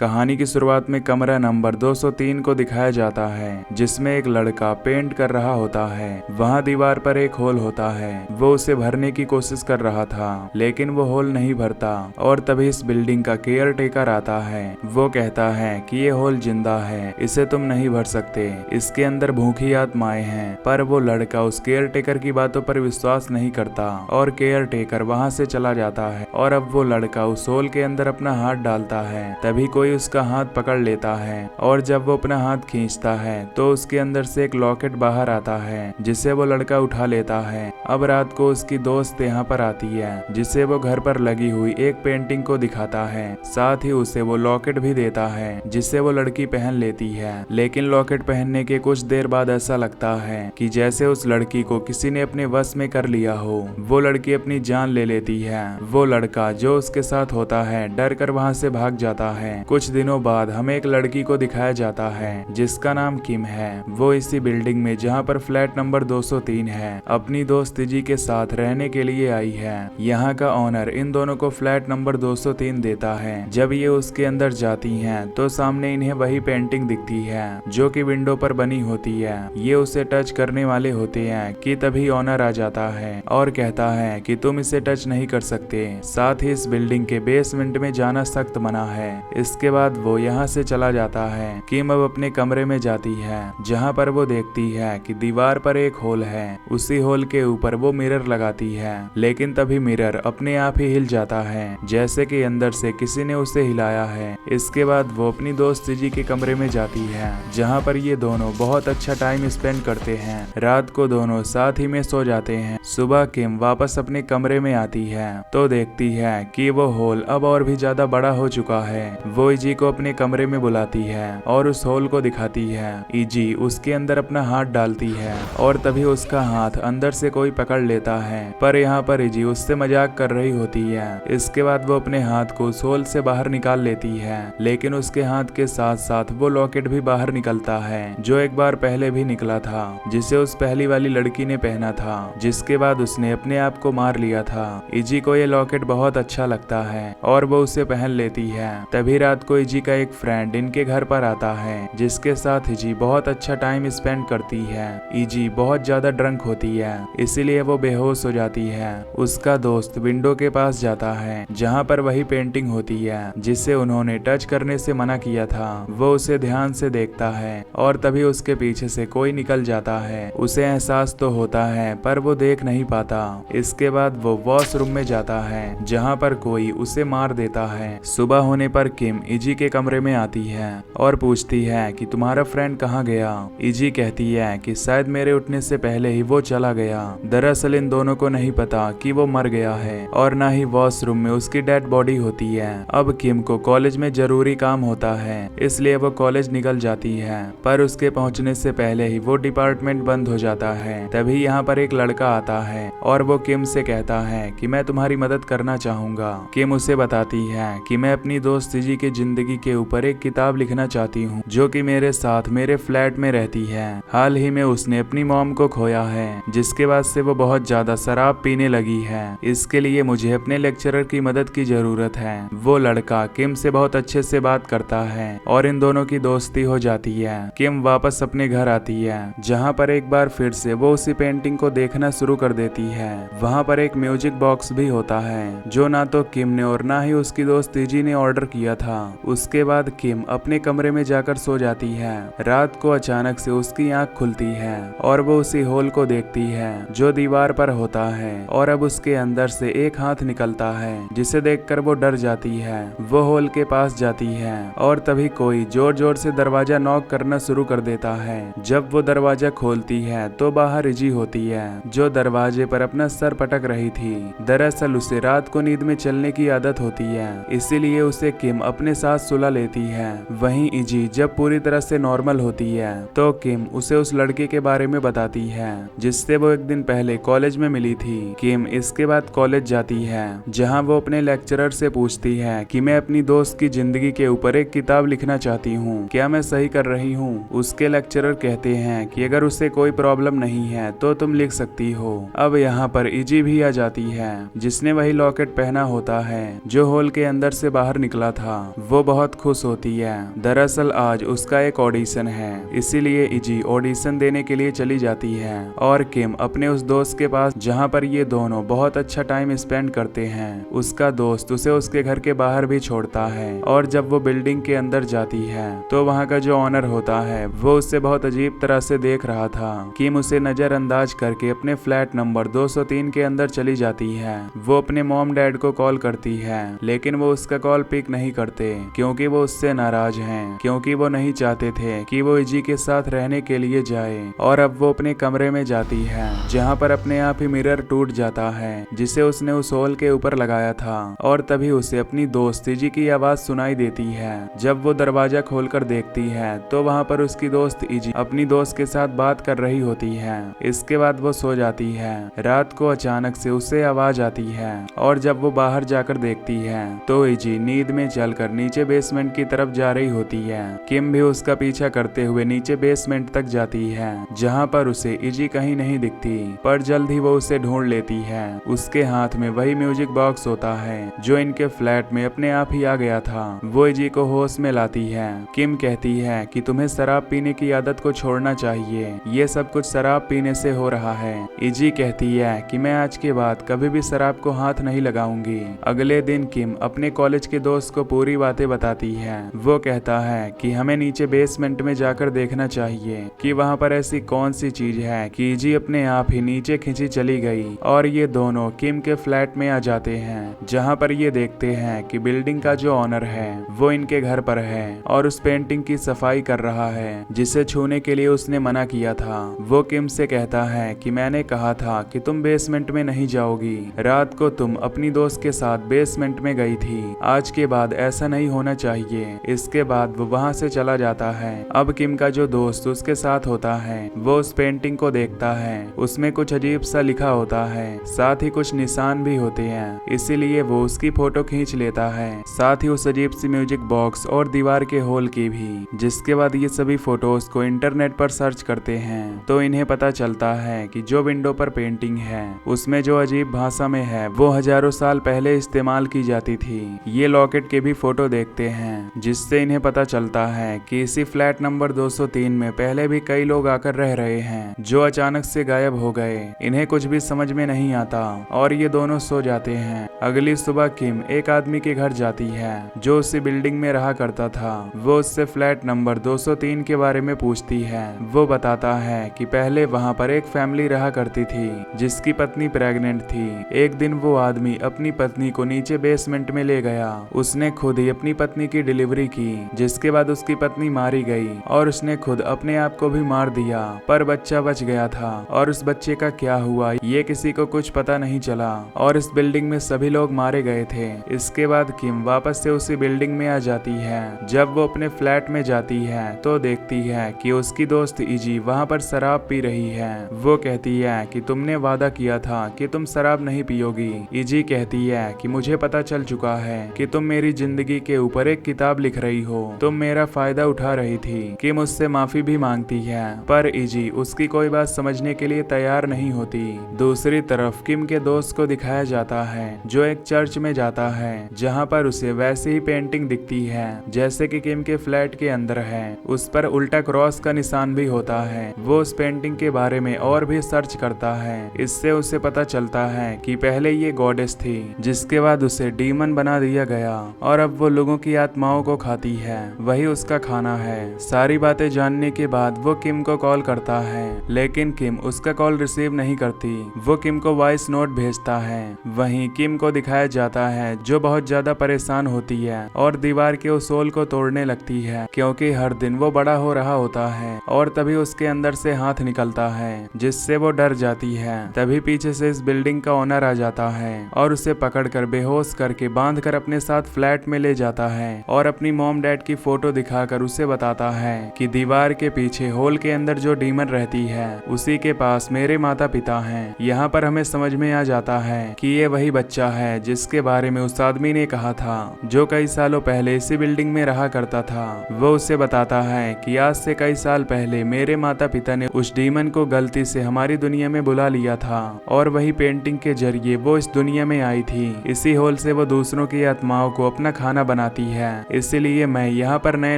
कहानी की शुरुआत में कमरा नंबर 203 को दिखाया जाता है, जिसमें एक लड़का पेंट कर रहा होता है। वहाँ दीवार पर एक होल होता है। वो उसे भरने की कोशिश कर रहा था, लेकिन वो होल नहीं भरता। और तभी इस बिल्डिंग का केयर टेकर आता है। वो कहता है कि ये होल जिंदा है, इसे तुम नहीं भर सकते, इसके अंदर भूखी आत्माएं हैं। पर वो लड़का उस केयर टेकर की बातों पर विश्वास नहीं करता और केयर टेकर वहाँ से चला जाता है। और अब वो लड़का उस होल के अंदर अपना हाथ डालता है, तभी कोई उसका हाथ पकड़ लेता है। और जब वो अपना हाथ खींचता है तो उसके अंदर से एक लॉकेट बाहर आता है, जिसे वो लड़का उठा लेता है। अब रात को उसकी दोस्त यहाँ पर आती है, जिसे वो घर पर लगी हुई एक पेंटिंग को दिखाता है। साथ ही उसे वो लॉकेट भी देता है, जिसे वो लड़की पहन लेती है। लेकिन लॉकेट पहनने के कुछ देर बाद ऐसा लगता है कि जैसे उस लड़की को किसी ने अपने वश में कर लिया हो। वो लड़की अपनी जान ले लेती है। वो लड़का जो उसके साथ होता है डर कर वहाँ से भाग जाता है। कुछ दिनों बाद हमें एक लड़की को दिखाया जाता है, जिसका नाम किम है। वो इसी बिल्डिंग में जहाँ पर फ्लैट नंबर 203 है, अपनी दोस्त जी के साथ रहने के लिए आई है। यहाँ का ऑनर इन दोनों को फ्लैट नंबर 203 देता है। जब ये उसके अंदर जाती हैं, तो सामने इन्हें वही पेंटिंग दिखती है, जो कि विंडो पर बनी होती है। ये उसे टच करने वाले होते हैं कि तभी ऑनर आ जाता है और कहता है कि तुम इसे टच नहीं कर सकते। साथ ही इस बिल्डिंग के बेसमेंट में जाना सख्त मना है। इसके बाद वो यहाँ से चला जाता है। किम अब अपने कमरे में जाती है, जहाँ पर वो देखती है कि दीवार पर एक होल है। उसी होल के ऊपर वो मिरर लगाती है, लेकिन तभी मिरर अपने आप ही हिल जाता है, जैसे कि अंदर से किसी ने उसे हिलाया है। इसके बाद वो अपनी दोस्त जी के कमरे में जाती है, जहाँ पर ये दोनों बहुत अच्छा टाइम स्पेंड करते हैं। रात को दोनों साथ ही में सो जाते हैं। सुबह किम वापस अपने कमरे में आती है तो देखती है कि वो होल अब और भी ज्यादा बड़ा हो चुका है। वो इजी को अपने कमरे में बुलाती है और उस होल को दिखाती है। इजी उसके अंदर अपना हाथ डालती है और तभी उसका हाथ अंदर से कोई पकड़ लेता है, पर यहाँ पर इजी उससे मजाक कर रही होती है। इसके बाद वो अपने हाथ को उस होल से बाहर निकाल लेती है, लेकिन उसके हाथ के साथ साथ वो लॉकेट भी बाहर निकलता है, जो एक बार पहले भी निकला था, जिसे उस पहली वाली लड़की ने पहना था, जिसके बाद उसने अपने आप को मार लिया था। इजी को ये लॉकेट बहुत अच्छा लगता है और वो उसे पहन लेती है। तभी रात को इजी का एक फ्रेंड इनके घर पर आता है, जिसके साथ इजी बहुत अच्छा टाइम स्पेंड करती है। इजी बहुत ज्यादा ड्रंक होती है, इसीलिए वो बेहोश हो जाती है। उसका दोस्त विंडो के पास जाता है, जहाँ पर वही पेंटिंग होती है जिसे उन्होंने टच करने से मना किया था। वो उसे ध्यान से देखता है और तभी उसके पीछे से कोई निकल जाता है। उसे एहसास तो होता है, पर वो देख नहीं पाता। इसके बाद वो वॉशरूम में जाता है, जहाँ पर कोई उसे मार देता है। सुबह होने पर किम इजी के कमरे में आती है और पूछती है कि तुम्हारा फ्रेंड कहाँ गया। इजी कहती है कि शायद मेरे उठने से पहले ही वो चला गया। दरअसल इन दोनों को नहीं पता कि वो मर गया है और ना ही वॉशरूम में उसकी डेड बॉडी होती है। अब किम को कॉलेज में जरूरी काम होता है, इसलिए वो कॉलेज निकल जाती है, पर उसके पहुंचने से पहले ही वो डिपार्टमेंट बंद हो जाता है। तभी यहाँ पर एक लड़का आता है और वो किम से कहता है कि मैं तुम्हारी मदद करना चाहूंगा। किम उसे बताती है कि मैं अपनी दोस्त जी की जिंदगी के ऊपर एक किताब लिखना चाहती हूँ, जो कि मेरे साथ मेरे फ्लैट में रहती है। हाल ही में उसने अपनी मॉम को खोया है, जिसके बाद से वो बहुत ज्यादा शराब पीने लगी है। इसके लिए मुझे अपने लेक्चरर की मदद की जरूरत है। वो लड़का किम से बहुत अच्छे से बात करता है और इन दोनों की दोस्ती हो जाती है। किम वापस अपने घर आती है, जहाँ पर एक बार फिर से वो उसी पेंटिंग को देखना शुरू कर देती है। वहाँ पर एक म्यूजिक बॉक्स भी होता है, जो ना तो किम ने और ना ही उसकी दोस्त इजी ने ऑर्डर किया था। उसके बाद किम अपने कमरे में जाकर सो जाती है। रात को अचानक से उसकी आंख खुलती है और वो उसी होल को देखती है, जो दीवार पर होता है, और अब उसके अंदर से एक हाथ निकलता है, जिसे देखकर वो डर जाती है। वो होल के पास जाती है और तभी कोई जोर जोर से दरवाजा नॉक करना शुरू कर देता है। जब वो दरवाजा खोलती है तो बाहर इजी होती है, जो दरवाजे पर अपना सर पटक रही थी। दरअसल उसे रात को नींद में चलने की आदत होती है, इसीलिए उसे किम अपने साथ सुला लेती है। वहीं इजी जब पूरी तरह से नॉर्मल होती है तो किम उसे उस लड़के के बारे में बताती है, जिससे वो एक दिन पहले कॉलेज में मिली थी। किम इसके बाद कॉलेज जाती है, जहां वो अपने लेक्चरर से पूछती है कि मैं अपनी दोस्त की जिंदगी के ऊपर एक किताब लिखना चाहती हूँ, क्या मैं सही कर रही हूँ। उसके लेक्चरर कहते हैं कि अगर उसे कोई प्रॉब्लम नहीं है तो तुम लिख सकती हो। अब यहाँ पर इजी भी आ जाती है, जिसने वही लॉकेट पहना होता है जो होल के अंदर से बाहर निकला था। वो बहुत खुश होती है। दरअसल आज उसका एक ऑडिशन है, इसीलिए इजी ऑडिशन देने के लिए चली जाती है और किम अपने उस दोस्त के पास जहाँ पर ये दोनों बहुत अच्छा टाइम स्पेंड करते हैं। उसका दोस्त उसे उसके घर के बाहर भी छोड़ता है और जब वो बिल्डिंग के अंदर जाती है तो वहाँ का जो ऑनर होता है वो उससे बहुत अजीब तरह से देख रहा था। किम उसे नजरअंदाज करके अपने फ्लैट नंबर 203 के अंदर चली जाती है। वो अपने मॉम डैड को कॉल करती है लेकिन वो उसका कॉल पिक नहीं करते क्योंकि वो उससे नाराज हैं, क्योंकि वो नहीं चाहते थे कि वो इजी के साथ रहने के लिए जाए। और अब वो अपने कमरे में जाती है जहाँ पर अपने आप ही मिरर टूट जाता है जिसे उसने उस होल के ऊपर लगाया था और तभी उसे अपनी दोस्त इजी की आवाज सुनाई देती है। जब वो दरवाजा खोलकर देखती है तो वहाँ पर उसकी दोस्त इजी अपनी दोस्त के साथ बात कर रही होती है। इसके बाद वो सो जाती है। रात को अचानक से उसे आवाज आती है और जब वो बाहर जाकर देखती है तो इजी नींद में चलकर नीचे बेसमेंट की तरफ जा रही होती है। किम भी उसका पीछा करते हुए नीचे बेसमेंट तक जाती है जहाँ पर उसे इजी कहीं नहीं दिखती, पर जल्द ही वो उसे ढूंढ लेती है। उसके हाथ में वही म्यूजिक बॉक्स होता है जो इनके फ्लैट में अपने आप ही आ गया था। वो इजी को होश में लाती है। किम कहती है कि तुम्हें शराब पीने की आदत को छोड़ना चाहिए, ये सब कुछ शराब पीने से हो रहा है। इजी कहती है कि मैं आज के बाद कभी भी शराब को हाथ नहीं लगाऊंगी। अगले दिन किम अपने कॉलेज के दोस्त को पूरी बातें बताती है। वो कहता है कि हमें नीचे बेसमेंट में जाकर देखना चाहिए कि वहाँ पर ऐसी कौन सी चीज है कि इजी अपने आप ही नीचे खींची चली गई। और ये दोनों किम के फ्लैट में आ जाते हैं जहाँ पर ये देखते हैं कि बिल्डिंग का जो ऑनर है वो इनके घर पर है और उस पेंटिंग की सफाई कर रहा है जिसे छूने के लिए उसने मना किया था। वो किम से कहता है कि मैंने कहा था कि तुम बेसमेंट में नहीं जाओगी, रात को तुम अपनी दोस्त के साथ बेसमेंट में गई थी, आज के बाद ऐसा नहीं होना चाहिए। इसके बाद वो वहाँ से चला जाता है। अब किम का जो दोस्त उसके साथ होता है वो उस पेंटिंग को देखता है, उसमें कुछ अजीब सा लिखा होता है, साथ ही कुछ निशान भी होते हैं, इसीलिए वो उसकी फोटो खींच लेता है, साथ ही उस अजीब सी म्यूजिक बॉक्स और दीवार के होल की भी। जिसके बाद ये सभी फोटोज को इंटरनेट पर सर्च करते हैं तो इन्हें पता चलता है कि जो विंडो पर पेंटिंग है उसमें जो अजीब भाषा में है वो हजारों साल पहले इस्तेमाल की जाती थी। ये लॉकेट के भी फोटो देखते हैं जिससे इन्हें पता चलता है कि इसी फ्लैट नंबर 203 में पहले भी कई लोग आकर रह रहे हैं जो अचानक से गायब हो गए। इन्हें कुछ भी समझ में नहीं आता और ये दोनों सो जाते हैं। अगली सुबह किम एक आदमी के घर जाती है जो उसी बिल्डिंग में रहा करता था। वो उससे फ्लैट नंबर 203 के बारे में पूछती है। वो बताता है कि पहले वहाँ पर एक फैमिली रहा करती थी जिसकी पत्नी प्रेग्नेंट थी। एक दिन वो आदमी अपनी पत्नी को नीचे बेसमेंट में ले गया। उसने खुद ही अपनी पत्नी की डिलीवरी की जिसके बाद उसकी पत्नी मारी गई और उसने खुद अपने आप को भी मार दिया, पर बच्चा बच गया था और उस बच्चे का क्या हुआ ये किसी को कुछ पता नहीं चला और इस बिल्डिंग में सभी लोग मारे गए थे। इसके बाद किम वापस से उसी बिल्डिंग में आ जाती है। जब वो अपने फ्लैट में जाती है तो देखती है कि उसकी दोस्त इजी वहाँ पर शराब पी रही है। वो कहती है कि तुमने वादा किया था कि तुम शराब नहीं पियोगी। इजी कहती है कि मुझे पता चल चुका है कि तुम मेरी जिंदगी के ऊपर एक किताब लिख रही हो, तुम मेरा फायदा उठा रही थी। किम उससे माफी भी मांगती है पर इजी उसकी कोई बात समझने के लिए तैयार नहीं होती। दूसरी तरफ किम के दोस्त को दिखाया जाता है जो एक चर्च में जाता है जहाँ पर उसे वैसी ही पेंटिंग दिखती है जैसे कि किम के फ्लैट के अंदर है। उस पर उल्टा क्रॉस का निशान भी होता है। वो उस पेंटिंग के बारे में और भी सर्च करता है। इससे उसे पता चलता है कि पहले ये गॉडेस थी जिसके बाद उसे डीमन बना दिया गया और अब वो लोगों की आत्माओं को खाती है, वही उसका खाना है। सारी बातें जानने के बाद वो किम को कॉल करता है लेकिन किम उसका कॉल रिसीव नहीं करती। वो किम को वॉइस नोट भेजता है। वहीं किम को दिखाया जाता है जो बहुत ज्यादा परेशान होती है और दीवार के उस होल को तोड़ने लगती है क्योंकि हर दिन वो बड़ा हो रहा होता है और तभी उसके अंदर से हाथ निकलता है जिससे वो डर जाती है। तभी पीछे से इस बिल्डिंग का ओनर आ जाता है और उसे पकड़कर बेहोश करके बांधकर अपने साथ फ्लैट में ले जाता है और अपनी मॉम डैड की फोटो दिखाकर उसे बताता है कि दीवार के पीछे होल के अंदर जो डीमन रहती है उसी के पास मेरे माता पिता हैं। यहाँ पर हमें समझ में आ जाता है कि ये वही बच्चा है जिसके बारे में उस आदमी ने कहा था जो कई सालों पहले इसी बिल्डिंग में रहा करता था। वो उसे बताता है कि आज से कई साल पहले मेरे माता पिता ने उस डीमन को गलती से हमारी दुनिया में बुला लिया था और वही पेंटिंग के जरिए वो इस दुनिया में आई थी। इसी होल से वो दूसरों की आत्माओं को अपना खाना बनाती है, इसीलिए मैं यहाँ पर नए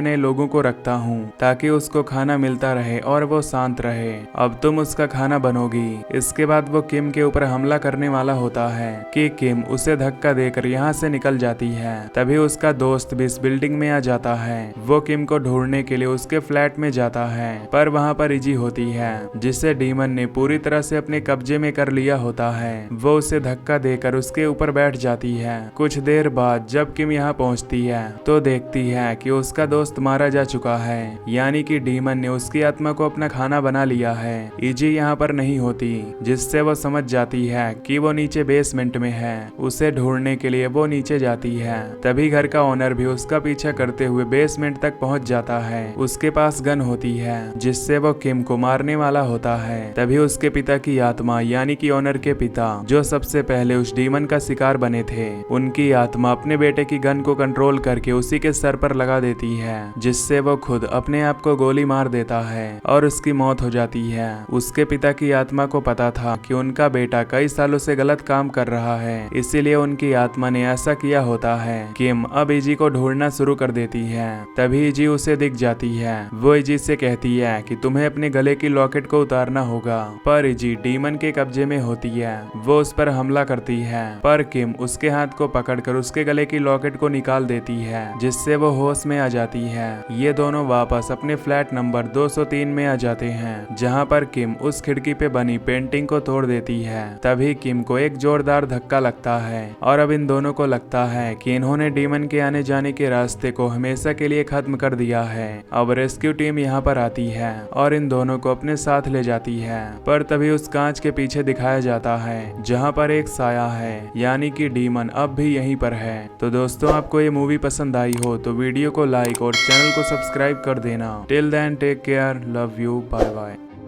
नए लोगों को रखता हूँ ताकि उसको खाना मिलता रहे और वो शांत रहे। अब तुम उसका खाना बनोगी। इसके बाद वो किम के ऊपर हमला करने वाला होता है कि किम उसे धक्का देकर यहाँ से निकल जाती है। तभी उसका दोस्त भी इस बिल्डिंग में आ जाता है। वो किम को ढूंढने के लिए उसके फ्लैट में जाता है, पर वहाँ पर इजी होती है जिसे डीमन ने पूरी तरह से अपने कब्जे में कर लिया होता है। वो उसे धक्का देकर उसके ऊपर बैठ जाती है। कुछ देर बाद जब किम यहाँ पहुँचती है तो देखती है कि उसका दोस्त मारा जा चुका है, यानी कि डीमन ने उसकी आत्मा को अपना खाना बना लिया है। इजी यहाँ पर नहीं होती, जिससे वो समझ जाती है कि वो नीचे बेसमेंट में है। उसे ढूंढने के लिए वो नीचे जाती है। तभी घर का ओनर भी उसका पीछा करते हुए बेसमेंट तक पहुंच जाता है। उसके पास गन होती है जिससे वो किम को मारने वाला होता है। तभी उसके पिता की आत्मा, यानी कि ओनर के पिता जो सबसे पहले उस डीमन का शिकार बने थे, उनकी आत्मा अपने बेटे की गन को कंट्रोल करके उसी के सर पर लगा देती है, जिससे वो खुद अपने आप को गोली मार देता है और उसकी मौत हो जाती है। उसके पिता की आत्मा को पता था कि उनका बेटा कई सालों से गलत काम कर रहा है, इसीलिए उनकी आत्मा ने ऐसा किया होता है। किम अब इजी को ढूंढना शुरू कर देती है। तभी इजी उसे दिख जाती है। वो इजी से कहती है कि तुम्हें अपने गले की लॉकेट को उतारना होगा, पर इजी डीमन के कब्जे में होती है। वो उस पर हमला करती है, पर किम उसके हाथ को पकड़कर उसके गले की लॉकेट को निकाल देती है, जिससे वो होश में आ जाती है। ये दोनों वापस अपने फ्लैट नंबर 203 में आ जाते हैं, जहाँ पर किम उस खिड़की पे बनी पेंटिंग को तोड़ देती है। तभी किम को एक जोरदार धक्का लगता है और अब इन दोनों को लगता है कि इन्होंने डीमन के आने जाने के रास्ते को हमेशा के लिए खत्म कर दिया है। अब रेस्क्यू टीम यहाँ पर आती है और इन दोनों को अपने साथ ले जाती है, पर तभी उस कांच के पीछे दिखाया जाता है जहाँ पर एक साया है, यानी कि डीमन अब भी यहीं पर है। तो दोस्तों, आपको ये मूवी पसंद आई हो तो वीडियो को लाइक और चैनल को सब्सक्राइब कर देना। Till then take care, love you, bye bye.